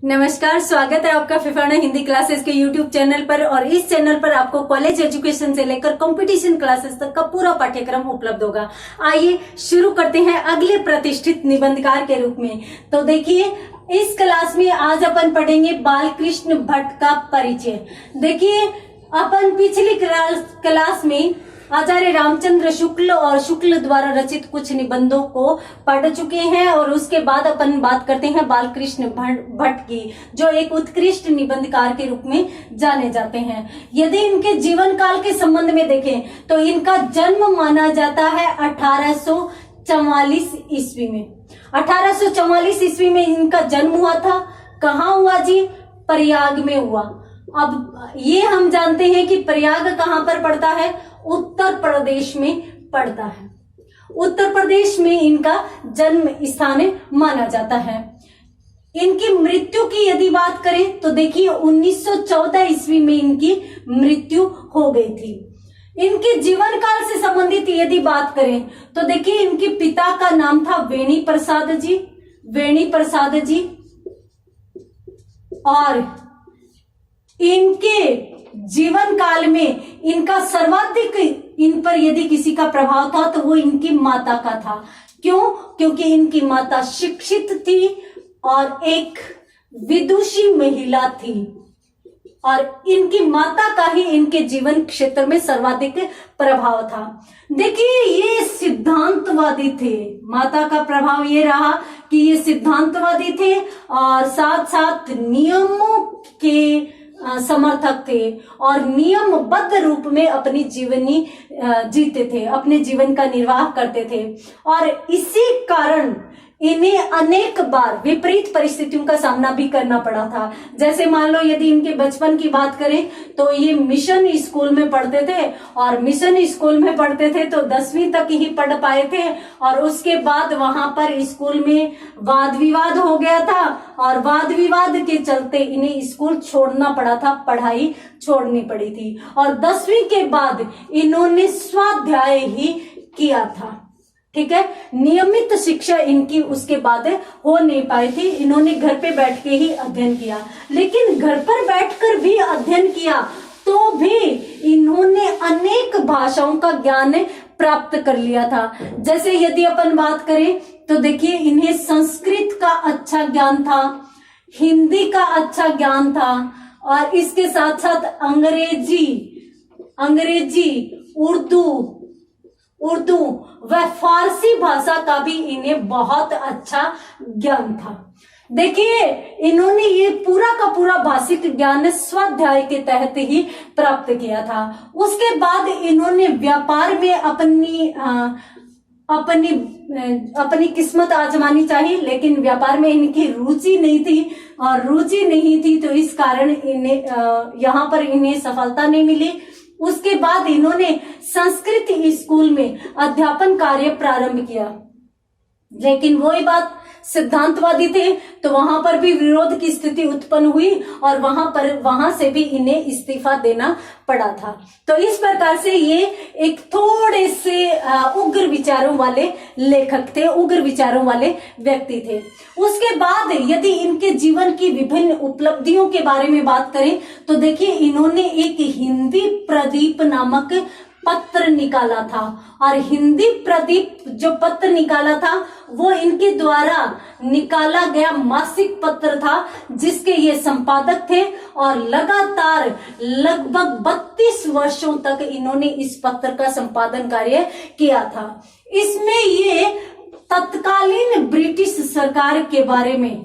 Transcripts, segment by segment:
नमस्कार, स्वागत है आपका फिफाना हिंदी क्लासेस के यूट्यूब चैनल पर। और इस चैनल पर आपको कॉलेज एजुकेशन से लेकर कंपटीशन क्लासेस तक का पूरा पाठ्यक्रम उपलब्ध होगा। आइए शुरू करते हैं अगले प्रतिष्ठित निबंधकार के रूप में। तो देखिए, इस क्लास में आज अपन पढ़ेंगे बालकृष्ण भट्ट का परिचय। देखिए, अपन पिछली क्लास में आचार्य रामचंद्र शुक्ल और शुक्ल द्वारा रचित कुछ निबंधों को पढ़ चुके हैं और उसके बाद अपन बात करते हैं बालकृष्ण भट्ट की, जो एक उत्कृष्ट निबंधकार के रूप में जाने जाते हैं। यदि इनके जीवन काल के संबंध में देखें तो इनका जन्म माना जाता है 1844 ईस्वी में। 1844 ईस्वी में इनका जन्म हुआ था। कहाँ हुआ जी? प्रयाग में हुआ। अब ये हम जानते हैं कि प्रयाग कहाँ पर पड़ता है? उत्तर प्रदेश में पड़ता है। उत्तर प्रदेश में इनका जन्म स्थान माना जाता है। इनकी मृत्यु की यदि बात करें तो देखिए 1914 ईस्वी में इनकी मृत्यु हो गई थी। इनके जीवन काल से संबंधित यदि बात करें तो देखिए, इनके पिता का नाम था वेणी प्रसाद जी और इनके जीवन काल में इनका सर्वाधिक इन पर यदि किसी का प्रभाव था तो वो इनकी माता का था। क्यों? क्योंकि इनकी माता शिक्षित थी और एक विदुषी महिला थी और इनकी माता का ही इनके जीवन क्षेत्र में सर्वाधिक प्रभाव था। देखिए, ये सिद्धांतवादी थे। माता का प्रभाव ये रहा कि ये सिद्धांतवादी थे और साथ साथ नियमों के समर्थक थे और नियमबद्ध रूप में अपनी जीवनी जीते थे, अपने जीवन का निर्वाह करते थे। और इसी कारण इन्हें अनेक बार विपरीत परिस्थितियों का सामना भी करना पड़ा था। जैसे मान लो, यदि इनके बचपन की बात करें तो ये मिशन स्कूल में पढ़ते थे और मिशन स्कूल में पढ़ते थे तो 10वीं तक ही पढ़ पाए थे और उसके बाद वहां पर स्कूल में वाद विवाद हो गया था और वाद विवाद के चलते इन्हें स्कूल छोड़ना पड़ा था, पढ़ाई छोड़नी पड़ी थी। और 10वीं के बाद इन्होंने स्वाध्याय ही किया था। ठीक है, नियमित शिक्षा इनकी उसके बाद हो नहीं पाई थी। इन्होंने घर पे बैठ के ही अध्ययन किया, लेकिन घर पर बैठकर भी अध्ययन किया तो भी इन्होंने अनेक भाषाओं का ज्ञान प्राप्त कर लिया था। जैसे यदि अपन बात करें तो देखिए, इन्हें संस्कृत का अच्छा ज्ञान था, हिंदी का अच्छा ज्ञान था और इसके साथ साथ अंग्रेजी, उर्दू व फारसी भाषा का भी इन्हें बहुत अच्छा ज्ञान था। देखिए, इन्होंने ये पूरा का पूरा भाषिक ज्ञान स्वाध्याय के तहत ही प्राप्त किया था। उसके बाद इन्होंने व्यापार में अपनी किस्मत आजमानी चाहिए, लेकिन व्यापार में इनकी रुचि नहीं थी और रुचि नहीं थी तो इस कारण इन्हें यहाँ पर इन्हें सफलता नहीं मिली। उसके बाद इन्होंने संस्कृत स्कूल में अध्यापन कार्य प्रारंभ किया, लेकिन वही बात, सिद्धांतवादी थे तो वहां पर भी विरोध की स्थिति उत्पन्न हुई और वहां से भी इन्हें इस्तीफा देना पड़ा था। तो इस प्रकार से ये एक थोड़े से उग्र विचारों वाले लेखक थे, उग्र विचारों वाले व्यक्ति थे। उसके बाद यदि इनके जीवन की विभिन्न उपलब्धियों के बारे में बात करें तो देखिए, इन्होंने एक हिंदी प्रदीप नामक पत्र निकाला था और हिंदी प्रदीप जो पत्र निकाला था वो इनके द्वारा निकाला गया मासिक पत्र था, जिसके ये संपादक थे और लगातार लगभग 32 वर्षों तक इन्होंने इस पत्र का संपादन कार्य किया था। इसमें ये तत्कालीन ब्रिटिश सरकार के बारे में,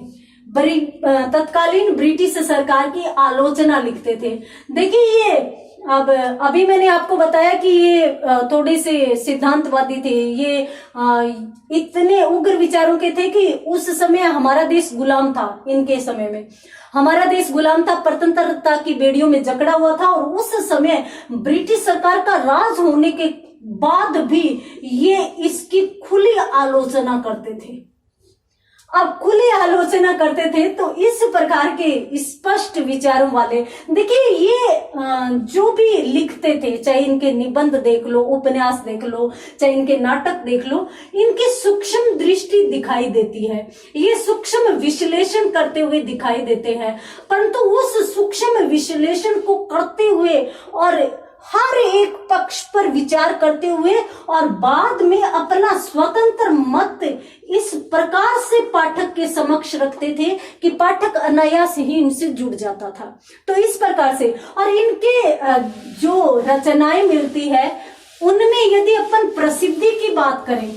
तत्कालीन ब्रिटिश सरकार की आलोचना लिखते थे। देखिए, ये अभी मैंने आपको बताया कि ये थोड़े से सिद्धांतवादी थे, ये इतने उग्र विचारों के थे कि उस समय हमारा देश गुलाम था। इनके समय में हमारा देश गुलाम था, स्वतंत्रता की बेड़ियों में जकड़ा हुआ था और उस समय ब्रिटिश सरकार का राज होने के बाद भी ये इसकी खुली आलोचना करते थे। अब खुली आलोचना करते थे। तो इस प्रकार के स्पष्ट विचारों वाले, देखिए ये जो भी लिखते थे, चाहे इनके निबंध देख लो, उपन्यास देख लो, चाहे इनके नाटक देख लो, इनकी सूक्ष्म दृष्टि दिखाई देती है, ये सूक्ष्म विश्लेषण करते हुए दिखाई देते हैं। परंतु उस सूक्ष्म विश्लेषण को करते हुए और हर एक पक्ष पर विचार करते हुए और बाद में अपना स्वतंत्र मत इस प्रकार से पाठक के समक्ष रखते थे कि पाठक अनायास ही इनसे जुड़ जाता था। तो इस प्रकार से, और इनके जो रचनाएं मिलती है उनमें यदि अपन प्रसिद्धि की बात करें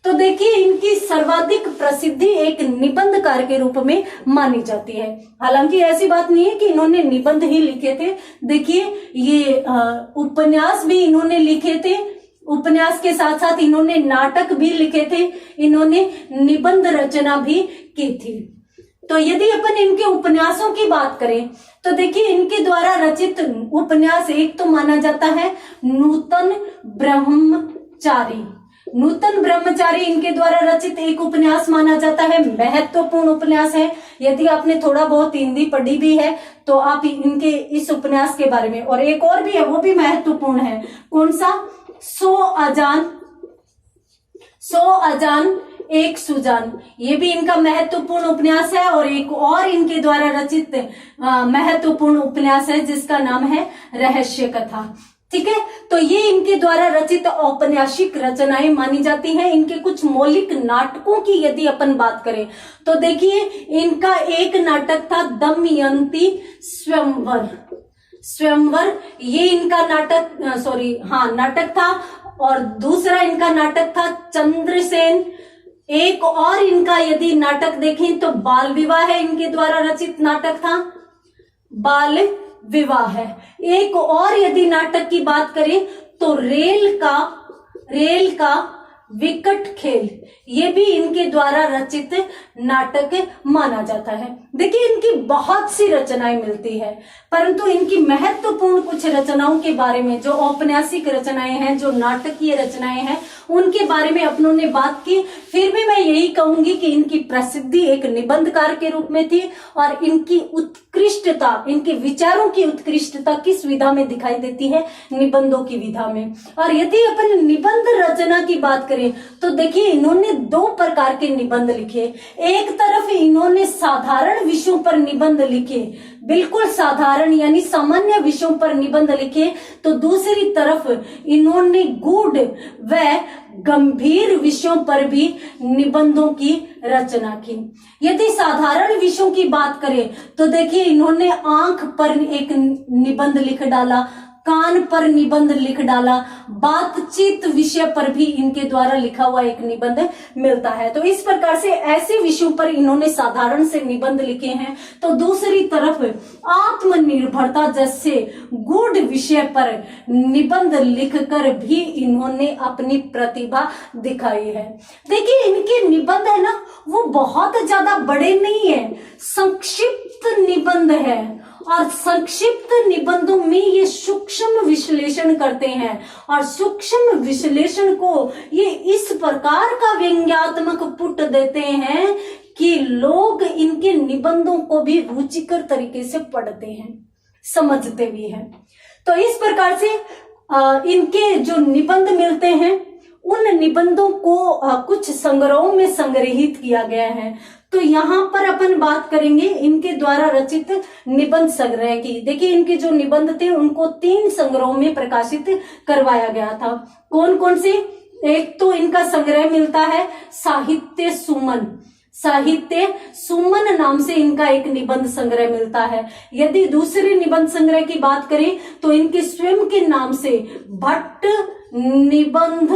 तो देखिए इनकी सर्वाधिक प्रसिद्धि एक निबंधकार के रूप में मानी जाती है। हालांकि ऐसी बात नहीं है कि इन्होंने निबंध ही लिखे थे। देखिए ये उपन्यास भी इन्होंने लिखे थे, उपन्यास के साथ साथ इन्होंने नाटक भी लिखे थे, इन्होंने निबंध रचना भी की थी। तो यदि अपन इनके उपन्यासों की बात करें तो देखिए इनके द्वारा रचित उपन्यास एक तो माना जाता है नूतन ब्रह्मचारी। नूतन ब्रह्मचारी इनके द्वारा रचित एक उपन्यास माना जाता है, महत्वपूर्ण उपन्यास है। यदि आपने थोड़ा बहुत हिंदी पढ़ी भी है तो आप इनके इस उपन्यास के बारे में, और एक और भी है वो भी महत्वपूर्ण है, कौन सा, सो अजान एक सुजान, ये भी इनका महत्वपूर्ण उपन्यास है। और एक और इनके द्वारा रचित महत्वपूर्ण उपन्यास है जिसका नाम है रहस्य कथा। ठीक है, तो ये इनके द्वारा रचित औपन्यासिक रचनाएं मानी जाती हैं। इनके कुछ मौलिक नाटकों की यदि अपन बात करें तो देखिए इनका एक नाटक था दमयंती स्वयंवर। स्वयंवर ये इनका नाटक था। और दूसरा इनका नाटक था चंद्रसेन। एक और इनका यदि नाटक देखें तो बाल विवाह है, इनके द्वारा रचित नाटक था बाल विवाह है। एक और यदि नाटक की बात करें तो रेल का विकट खेल, ये भी इनके द्वारा रचित नाटक माना जाता है। देखिए इनकी बहुत सी रचनाएं मिलती है, परंतु इनकी महत्वपूर्ण कुछ रचनाओं के बारे में, जो औपन्यासिक रचनाएं हैं, जो नाटकीय रचनाएं हैं, उनके बारे में अपनों ने बात की। फिर भी मैं यही कहूंगी कि इनकी प्रसिद्धि एक निबंधकार के रूप में थी और इनकी उत्कृष्टता, इनके विचारों की उत्कृष्टता किस विधा में दिखाई देती है, निबंधों की विधा में। और यदि अपन निबंध रचना की बात करें तो देखिए इन्होंने दो प्रकार के निबंध लिखे। एक तरफ इन्होंने साधारण विषयों पर निबंध लिखे, बिल्कुल साधारण यानी सामान्य विषयों पर निबंध लिखे, तो दूसरी तरफ इन्होंने गूढ़ व गंभीर विषयों पर भी निबंधों की रचना की। यदि साधारण विषयों की बात करें तो देखिए इन्होंने आंख पर एक निबंध लिख डाला, कान पर निबंध लिख डाला, बातचीत विषय पर भी इनके द्वारा लिखा हुआ एक निबंध मिलता है। तो इस प्रकार से ऐसे विषयों पर इन्होंने साधारण से निबंध लिखे हैं। तो दूसरी तरफ आत्मनिर्भरता जैसे गूढ़ विषय पर निबंध लिखकर भी इन्होंने अपनी प्रतिभा दिखाई है। देखिए इनके निबंध है ना, वो बहुत ज्यादा बड़े नहीं है, संक्षिप्त निबंध है। और संक्षिप्त निबंधों में ये सूक्ष्म विश्लेषण करते हैं और सूक्ष्म विश्लेषण को ये इस प्रकार का व्यंग्यात्मक पुट देते हैं कि लोग इनके निबंधों को भी रुचिकर तरीके से पढ़ते हैं, समझते भी हैं। तो इस प्रकार से इनके जो निबंध मिलते हैं उन निबंधों को कुछ संग्रहों में संग्रहित किया गया है। तो यहाँ पर अपन बात करेंगे इनके द्वारा रचित निबंध संग्रह की। देखिए इनके जो निबंध थे उनको 3 संग्रहों में प्रकाशित करवाया गया था। कौन कौन से? एक तो इनका संग्रह मिलता है साहित्य सुमन। साहित्य सुमन नाम से इनका एक निबंध संग्रह मिलता है। यदि दूसरे निबंध संग्रह की बात करें तो इनके स्वयं के नाम से भट्ट निबंध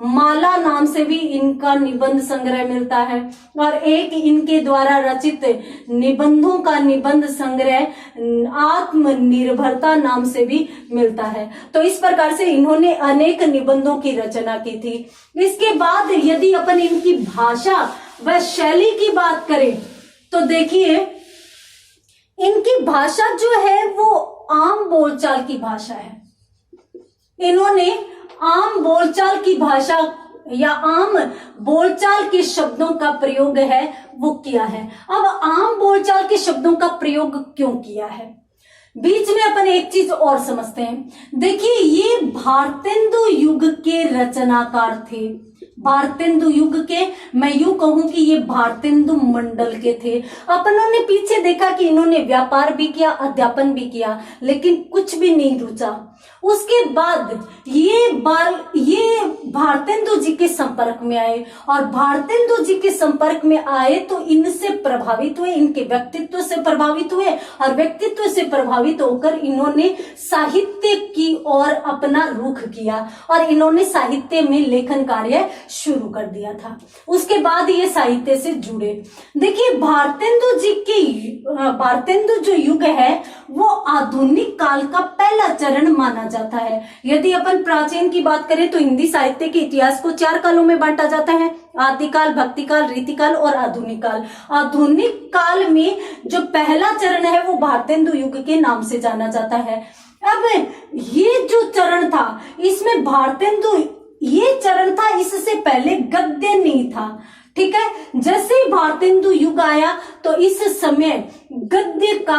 माला नाम से भी इनका निबंध संग्रह मिलता है। और एक इनके द्वारा रचित निबंधों का निबंध संग्रह आत्मनिर्भरता नाम से भी मिलता है। तो इस प्रकार से इन्होंने अनेक निबंधों की रचना की थी। इसके बाद यदि अपन इनकी भाषा व शैली की बात करें तो देखिए इनकी भाषा जो है वो आम बोलचाल की भाषा है। इन्होंने आम बोलचाल की भाषा या आम बोलचाल के शब्दों का प्रयोग है वो किया है। अब आम बोलचाल के शब्दों का प्रयोग क्यों किया है, बीच में अपन एक चीज और समझते हैं। देखिए, ये भारतेंदु युग के रचनाकार थे। भारतेंदु युग के, मैं यूं कहूं कि ये भारतेंदु मंडल के थे। अपनों ने पीछे देखा कि इन्होंने व्यापार भी किया, अध्यापन भी किया, लेकिन कुछ भी नहीं रुचा। उसके बाद ये भारतेंदु जी के संपर्क में आए, और भारतेंदु जी के संपर्क में आए तो इनसे प्रभावित हुए, इनके व्यक्तित्व से प्रभावित हुए, और व्यक्तित्व से प्रभावित होकर इन्होंने साहित्य की ओर अपना रुख किया और इन्होंने साहित्य में लेखन कार्य शुरू कर दिया था। उसके बाद ये साहित्य से जुड़े। देखिए, भारतेंदु जो युग है वो आधुनिक काल का पहला चरण माना जाता है। यदि अपन प्राचीन की बात करें तो हिंदी साहित्य के इतिहास को 4 कालों में बांटा जाता है: आदिकाल, भक्तिकाल, रीतिकाल और आधुनिक काल। आधुनिक काल में जो पहला चरण है वो भारतेंदु युग के नाम से जाना जाता है। अब ये जो चरण था इसमें ये चरण था, इससे पहले गद्य नहीं था। ठीक है, जैसे ही भारतेंदु युग आया तो इस समय गद्य का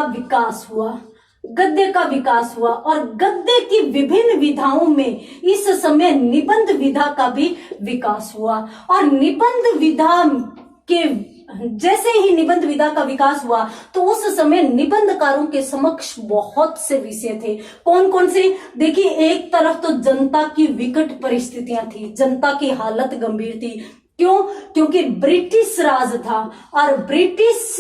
विकास हुआ और गद्य की विभिन्न विधाओं में इस समय निबंध विधा का भी विकास हुआ। और निबंध विधा के जैसे ही निबंध विधा का विकास हुआ तो उस समय निबंधकारों के समक्ष बहुत से विषय थे। कौन कौन से? देखिए, एक तरफ तो जनता की विकट परिस्थितियां थी, जनता की हालत गंभीर थी। क्यों? क्योंकि ब्रिटिश राज था और ब्रिटिश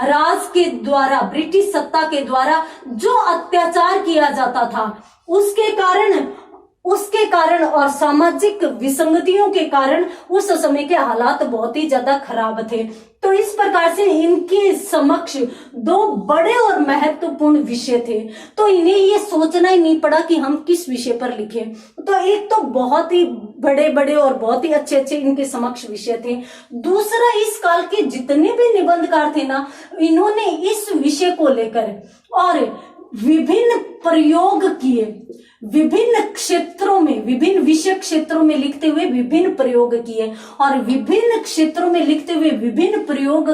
राज के द्वारा, ब्रिटिश सत्ता के द्वारा जो अत्याचार किया जाता था उसके कारण और सामाजिक विसंगतियों के कारण उस समय के हालात बहुत ही ज्यादा खराब थे। तो इस प्रकार से इनके समक्ष 2 बड़े और महत्वपूर्ण विषय थे। तो इन्हें ये सोचना ही नहीं पड़ा कि हम किस विषय पर लिखें। तो एक तो बहुत ही बड़े बड़े और बहुत ही अच्छे अच्छे इनके समक्ष विषय थे। दूसरा, इस काल के जितने भी निबंधकार थे ना, इन्होंने इस विषय को लेकर और विभिन्न प्रयोग किए, विभिन्न क्षेत्रों में, विभिन्न विषय क्षेत्रों में लिखते हुए विभिन्न प्रयोग किए, और विभिन्न क्षेत्रों में लिखते हुए विभिन्न प्रयोग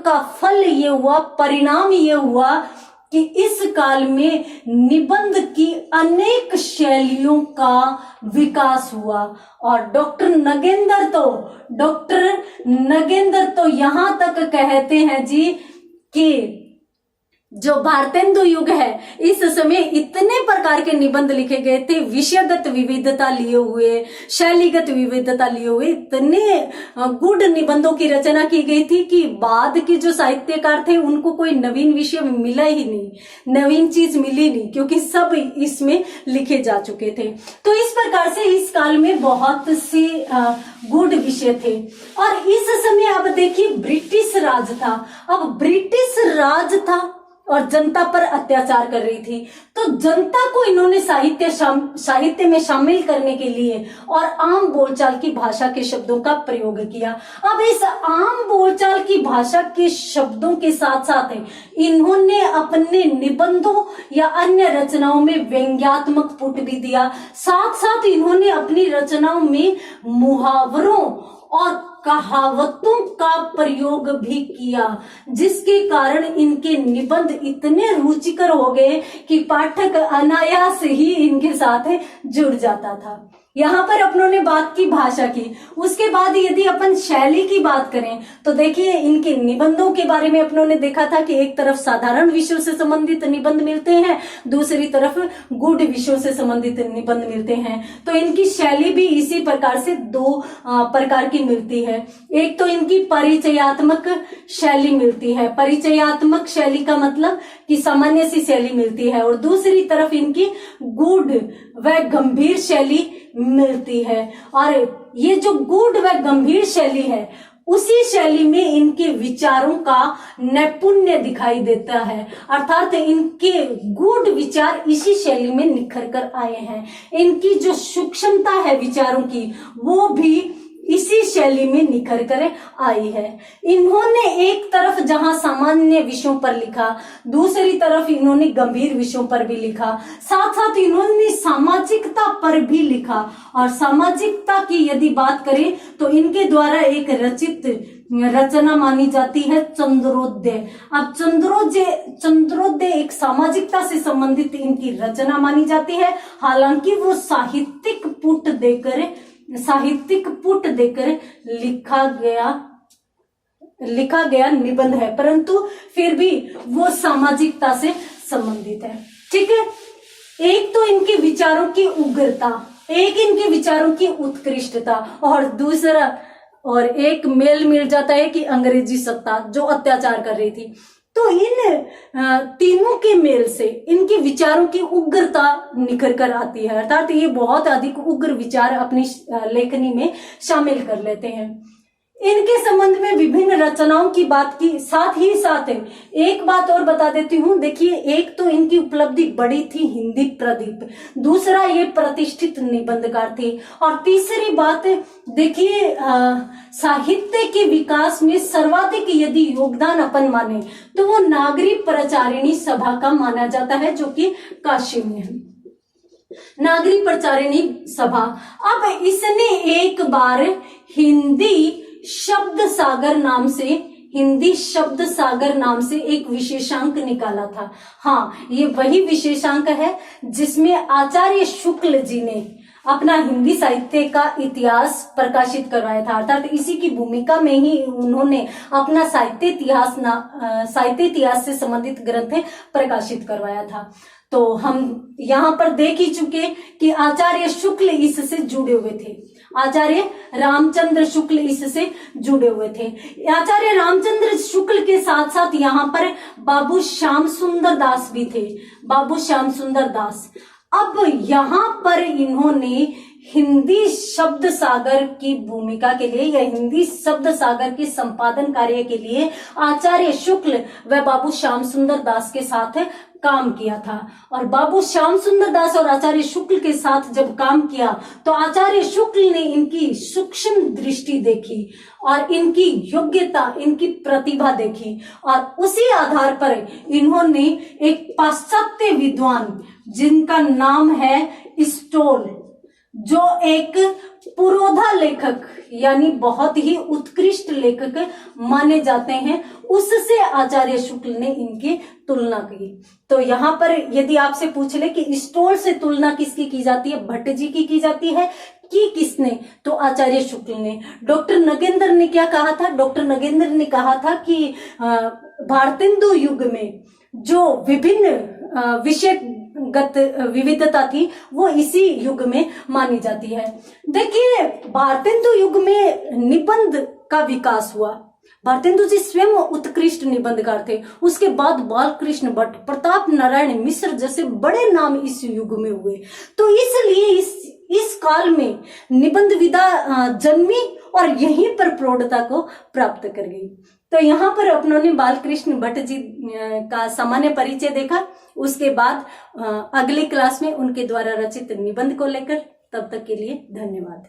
का फल ये हुआ, परिणाम ये हुआ कि इस काल में निबंध की अनेक शैलियों का विकास हुआ। और डॉक्टर नगेंद्र तो यहां तक कहते हैं जी कि जो भारतेंदु युग है इस समय इतने प्रकार के निबंध लिखे गए थे, विषयगत विविधता लिए हुए, शैलीगत विविधता लिए हुए, इतने गुड निबंधों की रचना की गई थी कि बाद के जो साहित्यकार थे उनको कोई नवीन विषय मिला ही नहीं, नवीन चीज मिली नहीं, क्योंकि सब इसमें लिखे जा चुके थे। तो इस प्रकार से इस काल में बहुत से गुड विषय थे। और इस समय अब देखिए, ब्रिटिश राज था। अब ब्रिटिश राज था और जनता पर अत्याचार कर रही थी, तो जनता को इन्होंने साहित्य में शामिल करने के लिए और आम बोलचाल की भाषा के शब्दों का प्रयोग किया। अब इस आम बोलचाल की भाषा के शब्दों के साथ साथ इन्होंने अपने निबंधों या अन्य रचनाओं में व्यंग्यात्मक पुट भी दिया। साथ साथ इन्होंने अपनी रचनाओं में मुहावरों और कहावतों का प्रयोग भी किया, जिसके कारण इनके निबंध इतने रुचिकर हो गए कि पाठक अनायास ही इनके साथ जुड़ जाता था। यहाँ पर अपनों ने बात की भाषा की। उसके बाद यदि अपन शैली की बात करें तो देखिए, इनके निबंधों के बारे में अपनों ने देखा था कि एक तरफ साधारण विषयों से संबंधित निबंध मिलते हैं, दूसरी तरफ गूढ़ विषयों से संबंधित निबंध मिलते हैं। तो इनकी शैली भी इसी प्रकार से 2 प्रकार की मिलती है। एक तो इनकी परिचयात्मक शैली मिलती है, परिचयात्मक शैली का मतलब कि सामान्य सी शैली मिलती है, और दूसरी तरफ इनकी गूढ़ व गंभीर शैली मिलती है। और ये जो गूढ़ व गंभीर शैली है, उसी शैली में इनके विचारों का नैपुण्य दिखाई देता है, अर्थात इनके गूढ़ विचार इसी शैली में निखर कर आए हैं। इनकी जो सूक्ष्मता है विचारों की, वो भी इसी शैली में निखर कर आई है। इन्होंने एक तरफ जहां सामान्य विषयों पर लिखा, दूसरी तरफ इन्होंने गंभीर विषयों पर भी लिखा, साथ साथ इन्होंने सामाजिकता पर भी लिखा। और सामाजिकता की यदि बात करें तो इनके द्वारा एक रचित रचना मानी जाती है चंद्रोदय। अब चंद्रोदय एक सामाजिकता से संबंधित इनकी रचना मानी जाती है। हालांकि वो साहित्यिक पुट देकर लिखा गया निबंध है, परंतु फिर भी वो सामाजिकता से संबंधित है। ठीक है, एक तो इनके विचारों की उग्रता, एक इनके विचारों की उत्कृष्टता, और दूसरा और एक मेल मिल जाता है कि अंग्रेजी सत्ता जो अत्याचार कर रही थी। तो इन तीनों के मेल से इनके विचारों की उग्रता निखर कर आती है, अर्थात ये बहुत अधिक उग्र विचार अपनी लेखनी में शामिल कर लेते हैं। इनके संबंध में विभिन्न रचनाओं की बात की, साथ ही साथ एक बात और बता देती हूँ। देखिए, एक तो इनकी उपलब्धि बड़ी थी हिंदी प्रदीप, दूसरा ये प्रतिष्ठित निबंधकार थे, और तीसरी बात देखिए साहित्य के विकास में सर्वाधिक यदि योगदान अपन माने तो वो नागरी प्रचारिणी सभा का माना जाता है, जो कि काशी में है, नागरी प्रचारिणी सभा। अब इसने एक बार हिंदी शब्द सागर नाम से एक विशेषांक निकाला था। हाँ, ये वही विशेषांक है जिसमें आचार्य शुक्ल जी ने अपना हिंदी साहित्य का इतिहास प्रकाशित करवाया था, अर्थात इसी की भूमिका में ही उन्होंने अपना साहित्य इतिहास से संबंधित ग्रंथ प्रकाशित करवाया था। तो हम यहाँ पर देख ही चुके कि आचार्य शुक्ल इससे जुड़े हुए थे, आचार्य रामचंद्र शुक्ल इससे जुड़े हुए थे। आचार्य रामचंद्र शुक्ल के साथ साथ यहाँ पर बाबू श्याम सुंदर दास भी थे, बाबू श्याम सुंदर दास। अब यहाँ पर इन्होंने हिंदी शब्द सागर की भूमिका के लिए या हिंदी शब्द सागर के संपादन कार्य के लिए आचार्य शुक्ल व बाबू श्याम सुंदर दास के साथ काम किया था। और बाबू श्याम सुंदर दास और आचार्य शुक्ल के साथ जब काम किया तो आचार्य शुक्ल ने इनकी सूक्ष्म दृष्टि देखी और इनकी योग्यता, इनकी प्रतिभा देखी, और उसी आधार पर इन्होंने एक पाश्चात्य विद्वान जिनका नाम है स्टोल, जो एक पुरोधा लेखक यानी बहुत ही उत्कृष्ट लेखक माने जाते हैं, उससे आचार्य शुक्ल ने इनकी तुलना की। तो यहाँ पर यदि आपसे पूछ ले कि स्टोल से तुलना किसकी की जाती है, भट्ट जी की जाती है कि किसने, तो आचार्य शुक्ल ने। डॉक्टर नगेंद्र ने क्या कहा था? डॉक्टर नगेंद्र ने कहा था कि भारतेंदु युग में जो विभिन्न विषयगत विविधता थी वो इसी युग में मानी जाती है। देखिए, भारतेंदु युग में निबंध का विकास हुआ। भारतेंदु जी स्वयं उत्कृष्ट निबंधकार थे। उसके बाद बालकृष्ण भट्ट, प्रताप नारायण मिश्र जैसे बड़े नाम इस युग में हुए। तो इसलिए इस काल में निबंध विधा जन्मी और यहीं पर प्रौढ़ता को प्राप्त कर गई। तो यहाँ पर अपनों ने बालकृष्ण भट्ट जी का सामान्य परिचय देखा। उसके बाद अगली क्लास में उनके द्वारा रचित निबंध को लेकर, तब तक के लिए धन्यवाद।